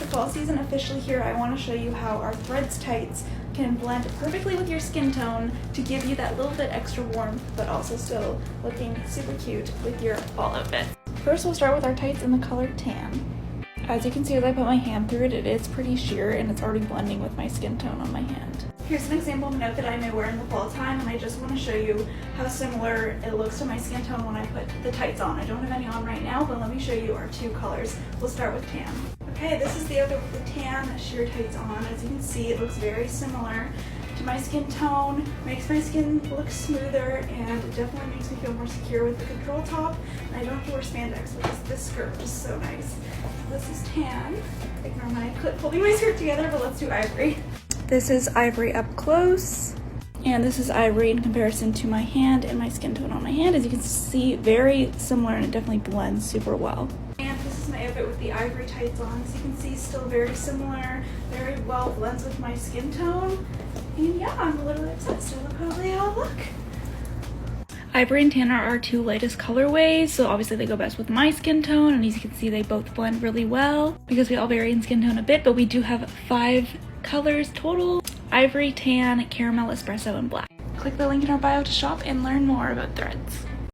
The fall season officially here, I want to show you how our threads tights can blend perfectly with your skin tone to give you that little bit extra warmth, but also still looking super cute with your fall outfit. First, we'll start with our tights in the color tan. As you can see, as I put my hand through it, it is pretty sheer and it's already blending with my skin tone on my hand. Here's an example of an outfit I may wear in the fall time, and I just want to show you how similar it looks to my skin tone when I put the tights on. I don't have any on right now, but let me show you our two colors. We'll start with tan. Okay, this is the outfit with the tan sheer tights on. As you can see, it looks very similar to my skin tone, makes my skin look smoother, and it definitely makes me feel more secure with the control top. And I don't have to wear spandex because this skirt is so nice. This is tan. Ignore my clip holding my skirt together, but let's do ivory. This is ivory up close, and this is ivory in comparison to my hand and my skin tone on my hand. As you can see, very similar, and it definitely blends super well. And this is my outfit with the ivory tights on. As you can see, still very similar, very well blends with my skin tone. And yeah, I'm literally obsessed. So look how they all look. Ivory and tan are our two lightest colorways, so obviously they go best with my skin tone, and as you can see, they both blend really well because we all vary in skin tone a bit, but we do have 5 colors total: ivory, tan, caramel, espresso, and black. Click the link in our bio to shop and learn more about threads.